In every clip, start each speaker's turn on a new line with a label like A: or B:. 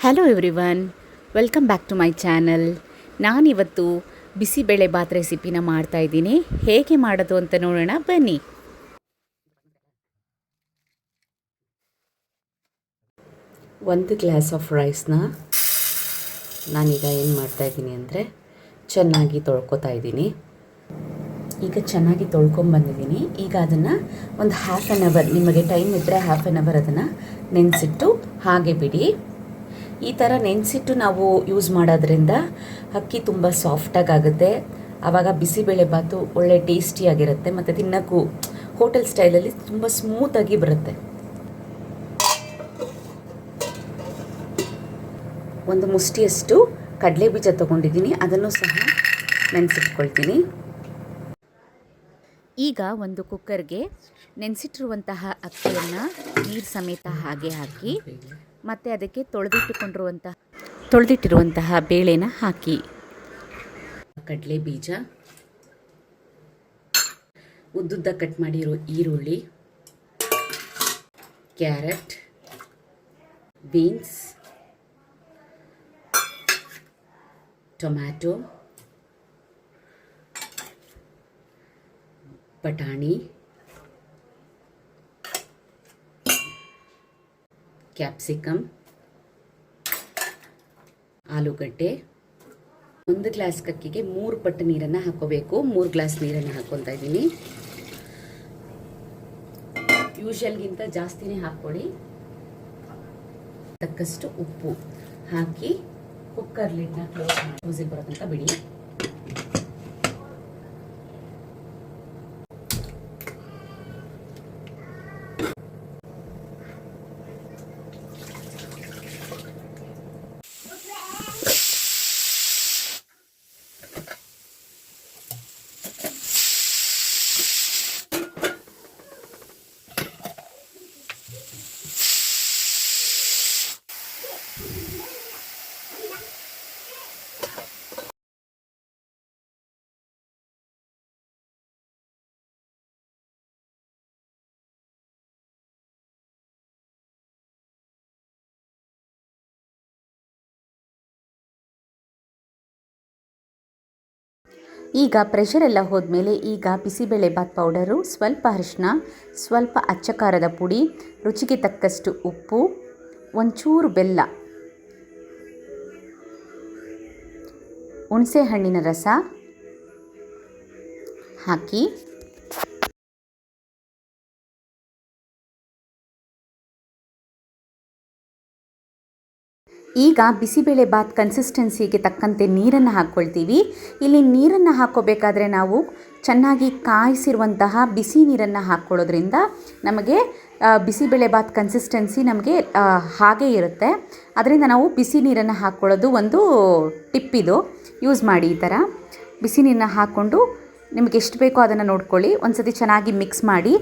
A: Hello everyone, welcome back to my channel. ನಾನಿವತ್ತು ಬಿಸಿಬೇಳೆ ಬಾತ್ ರೆಸಿಪಿನ ಮಾಡ್ತಾಯಿದ್ದೀನಿ. ಹೇಗೆ ಮಾಡೋದು ಅಂತ ನೋಡೋಣ ಬನ್ನಿ.
B: ಒಂದು ಗ್ಲಾಸ್ ಆಫ್ ರೈಸ್ನ ನಾನೀಗ ಏನು ಮಾಡ್ತಾಯಿದ್ದೀನಿ ಅಂದರೆ ಚೆನ್ನಾಗಿ ತೊಳ್ಕೊತಾ ಇದ್ದೀನಿ. ಈಗ ಚೆನ್ನಾಗಿ ತೊಳ್ಕೊಂಬಂದಿದ್ದೀನಿ. ಈಗ ಅದನ್ನು ಒಂದು ಹಾಫ್ ಆನ್ ಅವರ್, ನಿಮಗೆ ಟೈಮ್ ಇದ್ದರೆ ಹಾಫ್ ಆನ್ ಅವರ್ ಅದನ್ನು ನೆನೆಸಿಟ್ಟು ಹಾಗೆ ಬಿಡಿ. ಈ ಥರ ನೆನೆಸಿಟ್ಟು ನಾವು ಯೂಸ್ ಮಾಡೋದ್ರಿಂದ ಅಕ್ಕಿ ತುಂಬ ಸಾಫ್ಟಾಗಿ ಆಗುತ್ತೆ. ಆವಾಗ ಬಿಸಿಬೇಳೆ ಬಾತು ಒಳ್ಳೆ ಟೇಸ್ಟಿಯಾಗಿರುತ್ತೆ ಮತ್ತು ತಿನ್ನೋಕ್ಕೂ ಹೋಟೆಲ್ ಸ್ಟೈಲಲ್ಲಿ ತುಂಬ ಸ್ಮೂತಾಗಿ ಬರುತ್ತೆ. ಒಂದು ಮುಷ್ಟಿಯಷ್ಟು ಕಡಲೆ ಬೀಜ ತೊಗೊಂಡಿದ್ದೀನಿ, ಅದನ್ನು ಸಹ ನೆನೆಸಿಟ್ಕೊಳ್ತೀನಿ.
A: ಈಗ ಒಂದು ಕುಕ್ಕರ್ಗೆ ನೆನೆಸಿಟ್ಟಿರುವಂತಹ ಅಕ್ಕಿಯನ್ನು ನೀರು ಸಮೇತ ಹಾಗೆ ಹಾಕಿ ಮತ್ತು ಅದಕ್ಕೆ ತೊಳೆದಿಟ್ಟಿರುವಂತಹ ಬೇಳೆನ ಹಾಕಿ,
B: ಕಡಲೆ ಬೀಜ, ಉದ್ದುದ್ದ ಕಟ್ ಮಾಡಿರೋ ಈರುಳ್ಳಿ, ಕ್ಯಾರೆಟ್, ಬೀನ್ಸ್, ಟೊಮ್ಯಾಟೊ, ಬಟಾಣಿ, ಕ್ಯಾಪ್ಸಿಕಮ್, ಆಲೂಗಡ್ಡೆ. ಒಂದು ಗ್ಲಾಸ್ ಅಕ್ಕಿಗೆ 3 ಪಟ್ಟು ನೀರನ್ನು ಹಾಕೋಬೇಕು. 3 ಗ್ಲಾಸ್ ನೀರನ್ನು ಹಾಕ್ಕೊತಾ ಇದ್ದೀನಿ. ಯೂಶಲ್ಗಿಂತ ಜಾಸ್ತಿನೇ ಹಾಕ್ಕೊಳ್ಳಿ. ತಕ್ಕಷ್ಟು ಉಪ್ಪು ಹಾಕಿ ಕುಕ್ಕರ್ ಲಿಡ್ನ ಕ್ಲೋಸ್ ಮಾಡಿ ವಿಸಿಲ್ ಬರೋ ತನಕ ಬಿಡಿ.
A: ಈಗ ಪ್ರೆಷರ್ ಎಲ್ಲ ಹೋದ್ಮೇಲೆ ಈಗ ಬಿಸಿಬೇಳೆ ಬಾತ್ ಪೌಡರು, ಸ್ವಲ್ಪ ಅರಿಶಿನ, ಸ್ವಲ್ಪ ಅಚ್ಚ ಖಾರದ ಪುಡಿ, ರುಚಿಗೆ ತಕ್ಕಷ್ಟು ಉಪ್ಪು, ಒಂಚೂರು ಬೆಲ್ಲ, ಹುಣಸೆ ಹಣ್ಣಿನ ರಸ ಹಾಕಿ ಈಗ ಬಿಸಿಬೇಳೆ ಬಾತ್ ಕನ್ಸಿಸ್ಟೆನ್ಸಿಗೆ ತಕ್ಕಂತೆ ನೀರನ್ನು ಹಾಕ್ಕೊಳ್ತೀವಿ. ಇಲ್ಲಿ ನೀರನ್ನು ಹಾಕ್ಕೋಬೇಕಾದ್ರೆ ನಾವು ಚೆನ್ನಾಗಿ ಕಾಯಿಸಿರುವಂತಹ ಬಿಸಿ ನೀರನ್ನು ಹಾಕ್ಕೊಳ್ಳೋದ್ರಿಂದ ನಮಗೆ ಬಿಸಿಬೇಳೆ ಬಾತ್ ಕನ್ಸಿಸ್ಟೆನ್ಸಿ ನಮಗೆ ಹಾಗೇ ಇರುತ್ತೆ. ಅದರಿಂದ ನಾವು ಬಿಸಿ ನೀರನ್ನು ಹಾಕ್ಕೊಳ್ಳೋದು ಒಂದು ಟಿಪ್ಪಿದು, ಯೂಸ್ ಮಾಡಿ. ಈ ಥರ ಬಿಸಿ ನೀರನ್ನ ಹಾಕ್ಕೊಂಡು ನಿಮಗೆ ಎಷ್ಟು ಬೇಕೋ ಅದನ್ನು ನೋಡ್ಕೊಳ್ಳಿ. ಒಂದು ಸತಿ ಚೆನ್ನಾಗಿ ಮಿಕ್ಸ್ ಮಾಡಿ.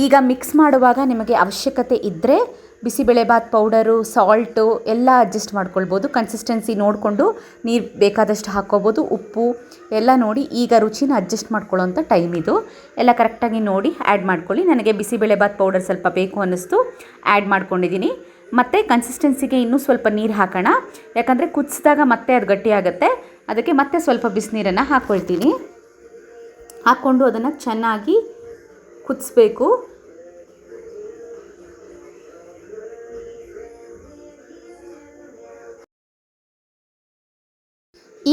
A: ಈಗ ಮಿಕ್ಸ್ ಮಾಡುವಾಗ ನಿಮಗೆ ಅವಶ್ಯಕತೆ ಇದ್ದರೆ ಬಿಸಿಬೇಳೆ ಬಾತ್ ಪೌಡರು, ಸಾಲ್ಟು ಎಲ್ಲ ಅಡ್ಜಸ್ಟ್ ಮಾಡ್ಕೊಳ್ಬೋದು. ಕನ್ಸಿಸ್ಟೆನ್ಸಿ ನೋಡಿಕೊಂಡು ನೀರು ಬೇಕಾದಷ್ಟು ಹಾಕ್ಕೋಬೋದು. ಉಪ್ಪು ಎಲ್ಲ ನೋಡಿ ಈಗ ರುಚಿನ ಅಡ್ಜಸ್ಟ್ ಮಾಡ್ಕೊಳ್ಳೋಂಥ ಟೈಮ್ ಇದು. ಎಲ್ಲ ಕರೆಕ್ಟಾಗಿ ನೋಡಿ ಆ್ಯಡ್ ಮಾಡ್ಕೊಳ್ಳಿ. ನನಗೆ ಬಿಸಿಬೇಳೆ ಬಾತ್ ಪೌಡರ್ ಸ್ವಲ್ಪ ಬೇಕು ಅನ್ನಿಸ್ತು, ಆ್ಯಡ್ ಮಾಡ್ಕೊಂಡಿದ್ದೀನಿ. ಮತ್ತು ಕನ್ಸಿಸ್ಟೆನ್ಸಿಗೆ ಇನ್ನೂ ಸ್ವಲ್ಪ ನೀರು ಹಾಕೋಣ, ಯಾಕಂದರೆ ಕುದಿಸಿದಾಗ ಮತ್ತೆ ಅದು ಗಟ್ಟಿಯಾಗುತ್ತೆ. ಅದಕ್ಕೆ ಮತ್ತೆ ಸ್ವಲ್ಪ ಬಿಸಿನೀರನ್ನು ಹಾಕ್ಕೊಳ್ತೀನಿ. ಹಾಕ್ಕೊಂಡು ಅದನ್ನು ಚೆನ್ನಾಗಿ ಕುದಿಸ್ಬೇಕು.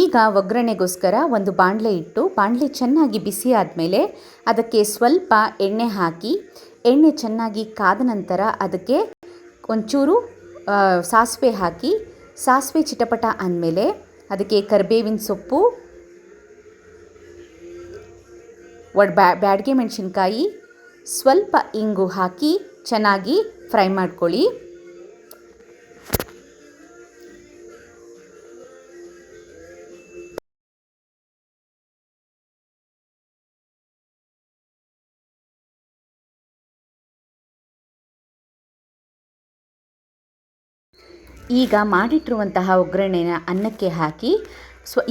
A: ಈಗ ಒಗ್ಗರಣೆಗೋಸ್ಕರ ಒಂದು ಬಾಣಲೆ ಇಟ್ಟು, ಬಾಣಲೆ ಚೆನ್ನಾಗಿ ಬಿಸಿ ಆದಮೇಲೆ ಅದಕ್ಕೆ ಸ್ವಲ್ಪ ಎಣ್ಣೆ ಹಾಕಿ, ಎಣ್ಣೆ ಚೆನ್ನಾಗಿ ಕಾದ ನಂತರ ಅದಕ್ಕೆ ಒಂಚೂರು ಸಾಸಿವೆ ಹಾಕಿ, ಸಾಸಿವೆ ಚಿಟಪಟ ಅಂದಮೇಲೆ ಅದಕ್ಕೆ ಕರಿಬೇವಿನ ಸೊಪ್ಪು, ಬ್ಯಾಡಗೆ ಮೆಣಸಿನ್ಕಾಯಿ, ಸ್ವಲ್ಪ ಇಂಗು ಹಾಕಿ ಚೆನ್ನಾಗಿ ಫ್ರೈ ಮಾಡ್ಕೊಳ್ಳಿ. ಈಗ ಮಾಡಿಟ್ಟಿರುವಂತಹ ಒಗ್ಗರಣೆನ ಅನ್ನಕ್ಕೆ ಹಾಕಿ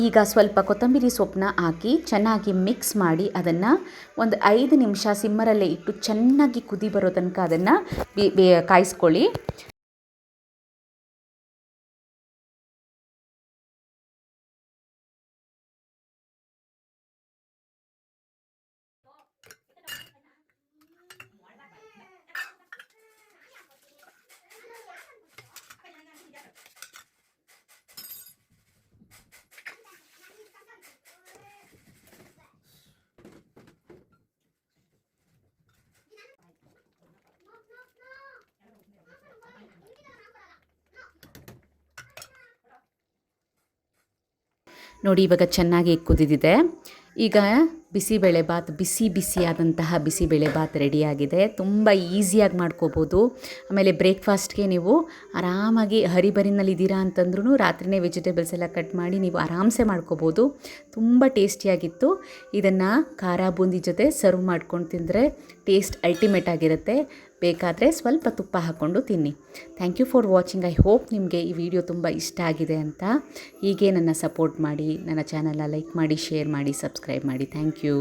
A: ಈಗ ಸ್ವಲ್ಪ ಕೊತ್ತಂಬರಿ ಸೊಪ್ಪನ್ನ ಹಾಕಿ ಚೆನ್ನಾಗಿ ಮಿಕ್ಸ್ ಮಾಡಿ ಅದನ್ನು ಒಂದು 5 ನಿಮಿಷ ಸಿಮ್ಮರಲ್ಲೇ ಇಟ್ಟು ಚೆನ್ನಾಗಿ ಕುದಿ ಬರೋ ತನಕ ಅದನ್ನು ಕಾಯಿಸ್ಕೊಳ್ಳಿ. ನೋಡಿ ಇವಾಗ ಚೆನ್ನಾಗಿ ಕುದಿದಿದೆ. ಈಗ ಬಿಸಿಬೇಳೆಬಾತ್ ಬಿಸಿಯಾದಂತಹ ಬಿಸಿಬೇಳೆಬಾತ್ ರೆಡಿಯಾಗಿದೆ. ತುಂಬ ಈಸಿಯಾಗಿ ಮಾಡ್ಕೋಬೋದು. ಆಮೇಲೆ ಬ್ರೇಕ್ಫಾಸ್ಟ್ಗೆ ನೀವು ಆರಾಮಾಗಿ ಹರಿಬರಿನಲ್ಲಿದ್ದೀರಾ ಅಂತಂದ್ರೂ ರಾತ್ರಿಯೇ ವೆಜಿಟೇಬಲ್ಸ್ ಎಲ್ಲ ಕಟ್ ಮಾಡಿ ನೀವು ಆರಾಮ್ಸೆ ಮಾಡ್ಕೋಬೋದು. ತುಂಬ ಟೇಸ್ಟಿಯಾಗಿತ್ತು. ಇದನ್ನು ಖಾರ ಬೂಂದಿ ಜೊತೆ ಸರ್ವ್ ಮಾಡ್ಕೊಂಡು ತಿಂದರೆ ಟೇಸ್ಟ್ ಅಲ್ಟಿಮೇಟ್ ಆಗಿರುತ್ತೆ. ಬೇಕಾದರೆ ಸ್ವಲ್ಪ ತುಪ್ಪ ಹಾಕ್ಕೊಂಡು ತಿನ್ನಿ. Thank you for watching. I hope ನಿಮಗೆ ಈ ವಿಡಿಯೋ ತುಂಬ ಇಷ್ಟ ಆಗಿದೆ ಅಂತ. ಹೀಗೆ ನನ್ನ ಸಪೋರ್ಟ್ ಮಾಡಿ, ನನ್ನ ಚಾನಲ್ನ ಲೈಕ್ ಮಾಡಿ, ಶೇರ್ ಮಾಡಿ, ಸಬ್ಸ್ಕ್ರೈಬ್ ಮಾಡಿ. Thank you.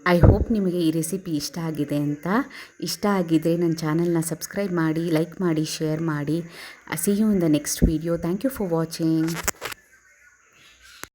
A: ಐ ಹೋಪ್ ನಿಮಗೆ ಈ ರೆಸಿಪಿ ಇಷ್ಟ ಆಗಿದೆ ಅಂತ. ಇಷ್ಟ ಆಗಿದ್ದರೆ ನನ್ನ ಚಾನಲ್ನ ಸಬ್ಸ್ಕ್ರೈಬ್ ಮಾಡಿ, ಲೈಕ್ ಮಾಡಿ, ಶೇರ್ ಮಾಡಿ. See you in the next video. Thank you for watching.